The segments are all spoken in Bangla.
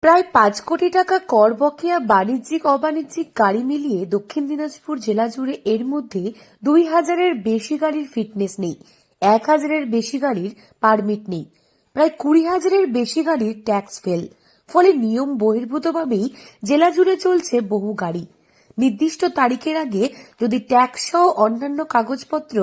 প্রায় ৫ কোটি টাকা কর বকেয়া বাণিজ্যিক অবাণিজ্যিক গাড়ি মিলিয়ে দক্ষিণ দিনাজপুর জেলা জুড়ে এর মধ্যে ২,০০০-এর বেশি গাড়ির ফিটনেস নেই, ১,০০০-এর বেশি গাড়ির পারমিট নেই, প্রায় ২০,০০০-এর বেশি গাড়ির ট্যাক্স ফেল। ফলে নিয়ম বহির্ভূতভাবেই জেলা জুড়ে চলছে বহু গাড়ি। নির্দিষ্ট তারিখের আগে যদি ট্যাক্স সহ অন্যান্য কাগজপত্র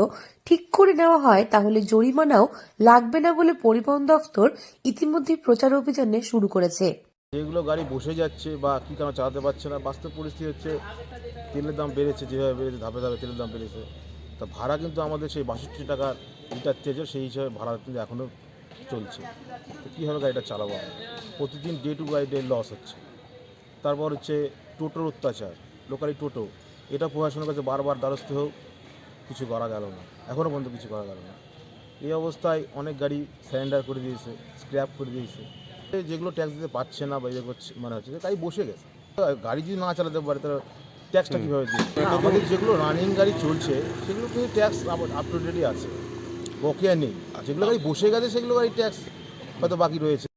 ঠিক করে নেওয়া হয় তাহলে জরিমানাও লাগবে না বলে পরিবহন দফতর ইতিমধ্যে প্রচার অভিযান শুরু করেছে। যেগুলো গাড়ি বসে যাচ্ছে বা কী কারণে চালাতে পারছে না, বাস্তব পরিস্থিতি হচ্ছে তেলের দাম বেড়েছে, যেভাবে বেড়েছে ধাপে ধাপে তেলের দাম বেড়েছে। তা ভাড়া কিন্তু আমাদের সেই ৬২ টাকা লিটার তেল, সেই হিসাবে ভাড়া কিন্তু এখনও চলছে। তো কীভাবে গাড়িটা চালাবো আমরা? প্রতিদিন ডে টু ডে লস হচ্ছে। তারপর হচ্ছে টোটোর অত্যাচার, লোকালি টোটো, এটা প্রশাসনের কাছে বারবার দ্বারস্থ হোক, কিছু করা গেল না, এখনও পর্যন্ত কিছু করা গেল না। এই অবস্থায় অনেক গাড়ি স্যারেন্ডার করে দিয়েছে, স্ক্র্যাপ করে দিয়েছে। যেগুলো ট্যাক্স দিতে পারছে না বা ইয়ে করছে মানে হচ্ছে তাই বসে গেছে। গাড়ি যদি না চালাতে পারে তাহলে ট্যাক্সটা কীভাবে দিবে? আমাদের যেগুলো রানিং গাড়ি চলছে সেগুলো কিন্তু ট্যাক্স আপ টু ডেটই আছে, বকেয়া নেই। যেগুলো গাড়ি বসে গেছে সেগুলো গাড়ি ট্যাক্স হয়তো বাকি রয়েছে।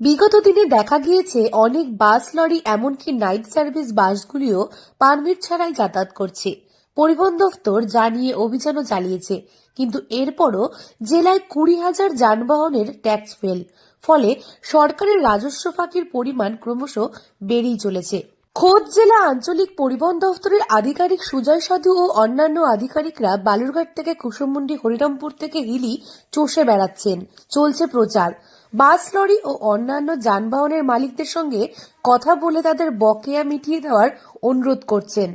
বিগত দিনে দেখা গিয়েছে অনেক বাস, লরি, এমনকি নাইট সার্ভিস বাসগুলিও পারমিট ছাড়াই যাতায়াত করছে। পরিবহন দফতর যা নিয়ে অভিযানও চালিয়েছে, কিন্তু এরপরও জেলায় ২০,০০০ যানবাহনের ট্যাক্স ফেল। ফলে সরকারের রাজস্ব ফাঁকির পরিমাণ ক্রমশ বেড়েই চলেছে। খোদ জেলা আঞ্চলিক পরিবহন দফতরের আধিকারিক সুজয় সাধু ও অন্যান্য আধিকারিকরা বালুরঘাট থেকে কুসুমমুন্ডি, হরিরামপুর থেকে হিলি চষে বেড়াচ্ছেন। চলছে প্রচার। বাস, লরি ও অন্যান্য যানবাহনের মালিকদের সঙ্গে কথা বলে তাদের বকেয়া মিটিয়ে দেওয়ার অনুরোধ করছেন।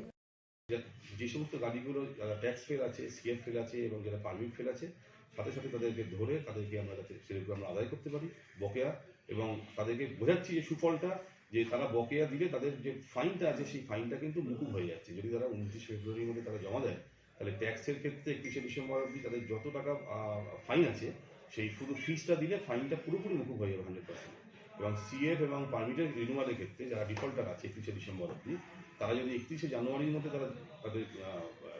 যে সমস্ত গাড়িগুলো ট্যাক্স ফেল আছে, সিএফ ফেল আছে এবং যারা পারমিট ফেল আছে, সাথে সাথে তাদেরকে ধরে তাদেরকে আমরা যাতে সেগুলো আমরা আদায় করতে পারি বকেয়া, এবং তাদেরকে বোঝাচ্ছি যে সুফলটা, যে তারা বকেয়া দিলে তাদের যে ফাইনটা আছে সেই ফাইনটা কিন্তু মুকুব হয়ে যাচ্ছে। যদি তারা 29 ফেব্রুয়ারির মধ্যে তারা জমা দেয়, তাহলে ট্যাক্সের ক্ষেত্রে 31 ডিসেম্বর অবধি তাদের যত টাকা ফাইন আছে সেই শুধু ফিসটা দিলে ফাইনটা পুরোপুরি মুকুব হয়ে যাবে 100%। এবং সিএফ এবং পারমিটের রিনিউয়ালের ক্ষেত্রে যারা ডিফল্টার আছে 31 ডিসেম্বর অবধি, তারা যদি 31 জানুয়ারির মধ্যে তারা তাদের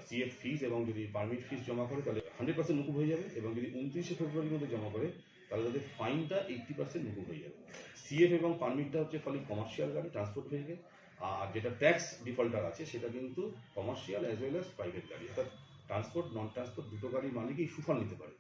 সিএফ ফিস এবং যদি পারমিট ফিস জমা করে তাহলে 100% মুকুব হয়ে যাবে, এবং যদি 29 ফেব্রুয়ারির মধ্যে জমা করে তাহলে তাদের ফাইনটা 80% মুকুব হয়ে যাবে। সিএফ এবং পারমিটটা হচ্ছে খালি কমার্শিয়াল গাড়ি, ট্রান্সপোর্ট ভেহিকেল, আর যেটা ট্যাক্স ডিফল্টার আছে সেটা কিন্তু commercial as well as private গাড়ি, অর্থাৎ ট্রান্সপোর্ট নন ট্রান্সপোর্ট দুটো গাড়ির মালিকই সুফল নিতে পারে।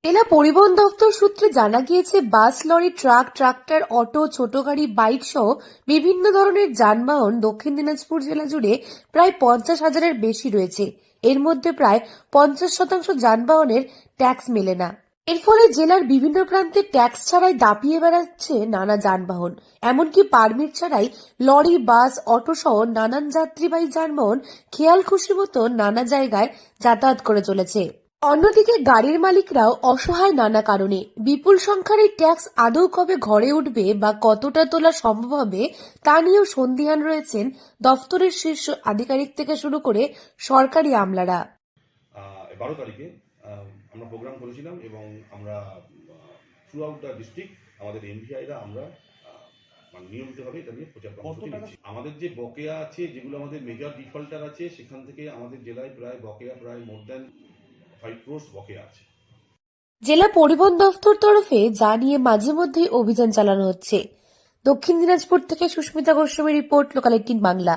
জেলা পরিবহন দফতর সূত্রে জানা গিয়েছে, বাস, লরি, ট্রাক, ট্রাক্টর, অটো, ছোট গাড়ি, বাইক সহ বিভিন্ন ধরনের যানবাহন দক্ষিণ দিনাজপুর জেলা জুড়ে প্রায় ৫০,০০০-এর বেশি রয়েছে। এর মধ্যে প্রায় ৫০% যানবাহনের ট্যাক্স মেলে না। এর ফলে জেলার বিভিন্ন প্রান্তে ট্যাক্স ছাড়াই দাপিয়ে বেড়াচ্ছে নানা যানবাহন। এমনকি পারমিট ছাড়াই লরি, বাস, অটো সহ নানান যাত্রীবাহী যানবাহন খেয়াল খুশি মতো নানা জায়গায় যাতায়াত করে চলেছে। অন্যদিকে গাড়ির মালিকরাও অসহায় নানা কারণে। বিপুল সংখ্যার এই ট্যাক্স আদৌ কবে ঘরে উঠবে বা কতটা তোলা সম্ভব হবে তা নিয়েও সন্দিহান রয়েছেন দফতরের শীর্ষ আধিকারিক থেকে শুরু করে সরকারি আমলারা। 12 তারিখে আমরা প্রোগ্রাম করেছিলাম এবং আমরা থ্রু আউট দ্য ডিস্ট্রিক্ট আমাদের এমভিআইরা আমরা নিয়মিতভাবে এটা নিয়ে প্রচার কর্মসূচি নিচ্ছি। আমাদের যে বকেয়া আছে, যেগুলো আমাদের মেজর ডিফল্টার আছে, সেখান থেকে আমাদের জেলায় প্রায় মোর দ্যান 5 crores বকেয়া আছে। জেলা পরিবহন দফতর তরফে যা নিয়ে মাঝে মধ্যেই অভিযান চালানো হচ্ছে। দক্ষিণ দিনাজপুর থেকে সুস্মিতা গোস্বামীর রিপোর্ট, লোকাল 18 বাংলা।